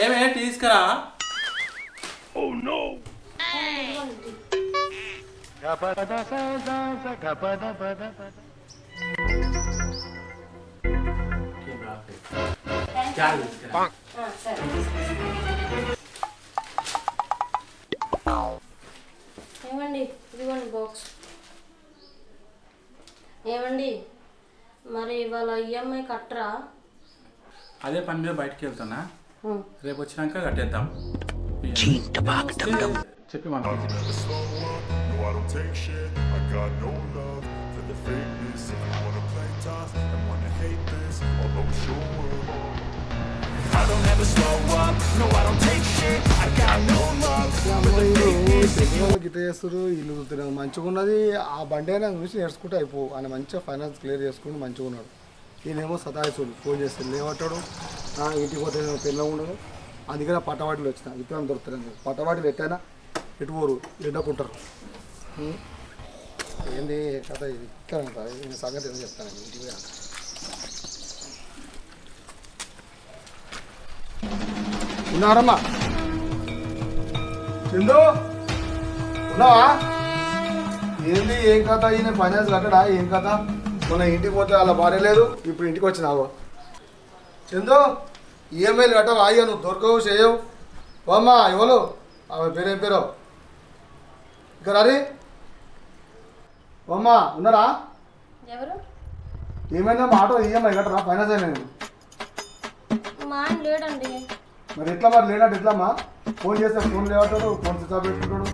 ఏమే తీసుకురా. ఏమండి ఇదిగోండి బాక్స్. ఏమండి మరి ఇవాళ ఈఎంఐ కట్టరా? అదే పని మీద బయటకు వెళ్తున్నా, రేపు వచ్చినాక కట్టేద్దాం చెప్పి మనం. గిట్ట చేస్తారు ఇల్లు చూస్తున్నారు మంచిగా ఉన్నది. ఆ బండి అయినా చూసి నేర్చుకుంటే అయిపో. ఆయన మంచిగా ఫైనాన్స్ క్లియర్ చేసుకుంటూ మంచిగా ఉన్నాడు. ఈయనేమో సతాయిస్తుడు, ఫోన్ చేస్తాడు లేవట్టాడు. ఇంటికి పోతే పెళ్ళ ఉండదు. అందుకనే పట్టవాటిలు వచ్చిన విత్తనం దొరుకుతుంది. పట్టవాటిలు ఎట్టైనా ఎటు పోరు ఎండకుంటారు. ఏంది కథ ఇది ఇక్కడ సంగతి ఏదో చెప్తాను ఇంటికి. ఉన్నారమ్మా చిందు ఉన్నావా? ఏంది ఏం కథ? ఈయన ఫైనాన్స్ కట్టడా ఏం కథ? మొన్న ఇంటికి పోతే అలా భార్య లేదు, ఇప్పుడు ఇంటికి వచ్చినావు. చందు ఈఎంఐలు కట్టావు అయ్యా, నువ్వు దొరకవు చేయవు. అమ్మా ఎవరు ఆమె పేరు ఏం పేరు? ఇక్కడ అది అమ్మా ఉన్నారా? ఎవరు? ఏమైనా ఆటో ఈఎంఐ కట్టరా? ఫైనాన్స్ అయినా మా ఆయన లేడండి. మరి ఎట్లా? మరి లేనట్టు ఎట్లమ్మా? ఫోన్ చేస్తే ఫోన్ లేవటాడు, ఫోన్ స్విచ్ ఆఫ్ పెట్టుకుంటాడు.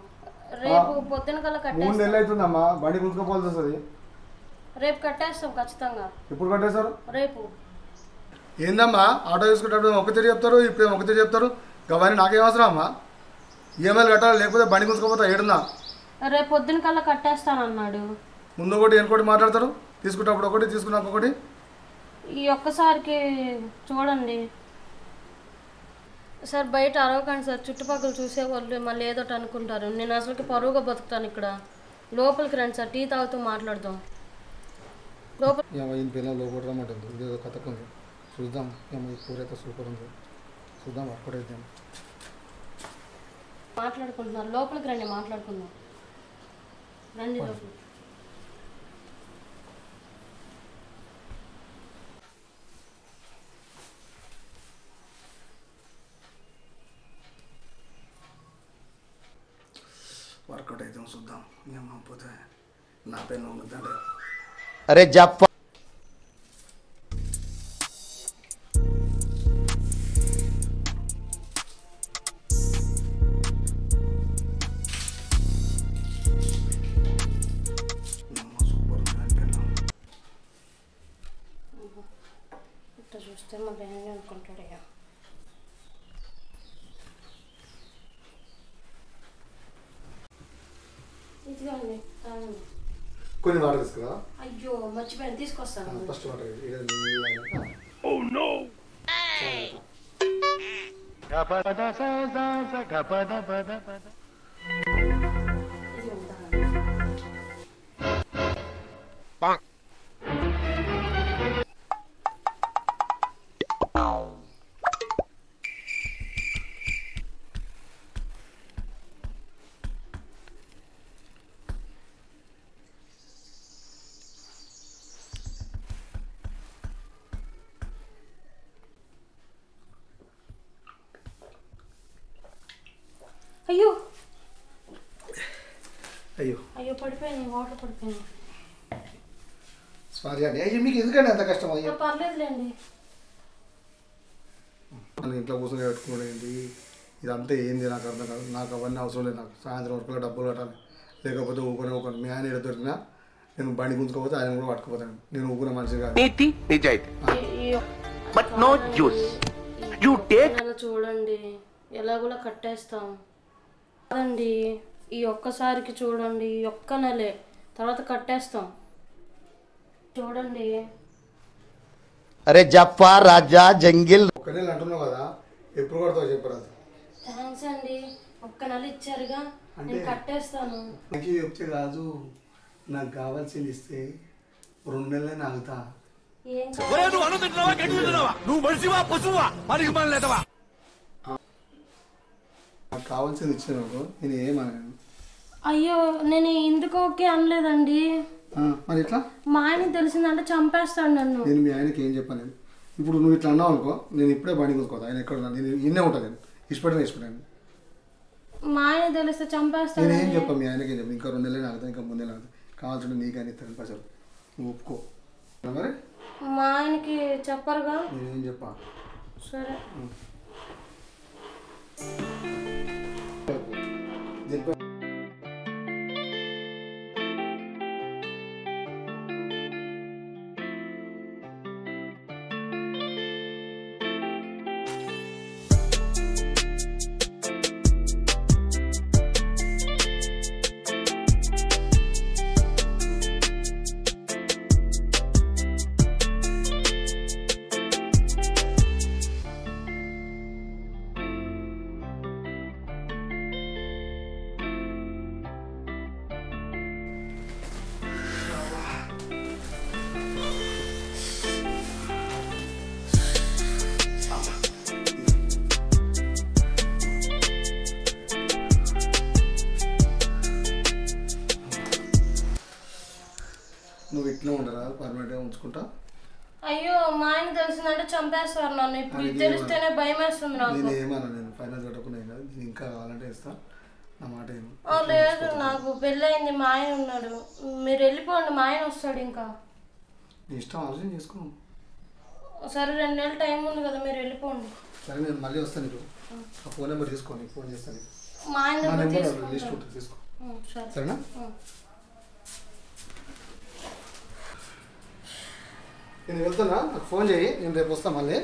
రేపు పొద్దున కల్లా 3 నెలలు అవుతుందమ్మా, బండి గుంజుకోవాల్సి వస్తుంది. రేపు కట్టేస్తాం ఖచ్చితంగా. ఎప్పుడు కట్టేశారు? రేపు. ఏందమ్మా ఆటో తీసుకుంటే ఒకటే చెప్తారు, ఇప్పుడు ఒకటే చెప్తారు. అవన్నీ నాకేం అవసరం అమ్మా? ఈఎంఐలు కట్టాలి, లేకపోతే బండి గుంజుకోపోతా. ఏడున్నా రేపు పొద్దున కల్లా కట్టేస్తానన్నాడు. ముందు ఒకటి వెనుకోటి మాట్లాడతారు, తీసుకున్నప్పుడు ఒకటి తీసుకున్నాక ఒకటి. ఈ ఒక్కసారికి చూడండి సార్, బయట అరవకండి సార్. చుట్టుపక్కల చూసేవాళ్ళు మళ్ళీ ఏదోటి అనుకుంటారు. నేను అసలుకి పరువుగా బతుకుతాను ఇక్కడ. లోపలికి రండి సార్, టీ తాగుతూ మాట్లాడదాం. లోపల ఈయన పిల్లలు లోపల రమ్మంటుంది. ఇదేదో కథకుంది, చూద్దాం. ఈ కూర అయితే సూపర్ ఉంది, చూద్దాం. అప్పుడైతే మాట్లాడుకుంటున్నారు, లోపలికి రండి మాట్లాడుకుందాం. రండి లోపలికి. వర్కౌట్ అయితే చూద్దాం. పోతే నా పెన్ను ఉందంటే అరే జప్ప ఇట్లా చూస్తే మళ్ళీ ఏమని అనుకుంటాడయ్యా. ఇదిగోండి తాగండి. కొన్ని వాటర్ తీసుకురా. అయ్యో మర్చిపోయాను, తీసుకొస్తాను. First water. అయ్యో అయ్యో అయ్యో పడిపోయాను, వాటర్ పడిపోయాను. సారీ అండి. అయ్యో మీకు ఎందుకండి అంత కష్టం? అయ్యో పర్లేదులేండి. ఇంట్లో కూర్చొని పెట్టుకున్నాడు ఏంటి ఇదంతా? ఏంది నాకు అర్థం కాదు. నాకు అవన్నీ అవసరం లేదు. నాకు సాయంత్రం వరకు డబ్బులు కట్టాలి, లేకపోతే ఊకొని మీ ఆయన ఎడ దొరికినా నేను బండి గుంజుకోపోతే ఆయన కూడా పట్టుకుపోతాను. నేను ఊకునే మనిషి కాదు. చూడండి ఎలా కూడా కట్టేస్తాం కాదండి. ఈ ఒక్కసారికి చూడండి, ఈ ఒక్క నెలే, తర్వాత కట్టేస్తాం. చూడండి. అరే జప్పా రాజా జంగిల్. ఒక్క నెల అంటున్నావు కదా, ఎప్పుడు కొడతావు చెప్పరాదు. థ్యాంక్స్ అండి, ఒక్క నెల ఇచ్చారుగా, నేను కట్టేస్తాను. నాకు చెప్తే కాదు, నాకు కావాల్సింది ఇస్తే 2 నెలలే ఆగుతా. ఏం నాకు కావాల్సింది ఇచ్చిన నేను ఏమన్నాను. అయ్యో నేను ఎందుకు ఓకే అనలేదండి. మరి ఎట్లా మా ఆయన తెలిసిందంటే చంపేస్తాడు నన్ను. నేను మీ ఆయనకి ఏం చెప్పాను. ఇప్పుడు నువ్వు ఇట్లా అన్నావు అనుకో, నేను ఇప్పుడే బండి కూసుకోదు. ఆయన ఎక్కడ ఉన్నా నేను ఇన్నే ఉంటాను. నేను ఇష్టపడాను. మా ఆయన తెలిస్తే చంపేస్తాడు. నేను ఏం చెప్పాను మీ ఆయనకి ఏం చెప్పాను. ఇంకా 2 నెలలు ఆగుతాను, ఇంకా 3 నెలలు ఆగుతాను. కావాల్సింటే నీకు ఆయన ఇస్తాను పైసలు. నువ్వు ఒప్పుకో. మరి మా ఆయనకి చెప్పరుగా. నేనేం చెప్పా. సరే నువ్వు ఇట్లా ఉండరా, పర్మనెంట్గా ఉంచుకుంటా. అయ్యో మా ఆయన తెలిసిందంటే చంపేస్తారు నన్ను. ఇప్పుడు ఇది తెలిస్తేనే భయం వేస్తుంది నాకు. నేను ఏమన్నా, నేను ఫైనాన్స్ కట్టకుండా నేను ఇంకా కావాలంటే ఇస్తా. నా మాట ఏమో. లేదు నాకు పెళ్ళయింది, మా ఆయన ఉన్నాడు. మీరు వెళ్ళిపోండి, మా ఆయన వస్తాడు. ఇంకా నీ ఇష్టం, ఆలోచన చేసుకున్నాం. సరే 2 నెలలు టైం ఉంది కదా, మీరు వెళ్ళిపోండి. సరే నేను మళ్ళీ వస్తాను. నీకు ఆ ఫోన్ నెంబర్ తీసుకోండి, ఫోన్ చేస్తాను. మా ఆయన నా నెంబర్ నెంబర్ లిస్ట్ ఉంటుంది, తీసుకో. సరేనా? నేను వెళ్తున్నా, నాకు ఫోన్ చేయి. నేను రేపు వస్తాను మళ్ళీ.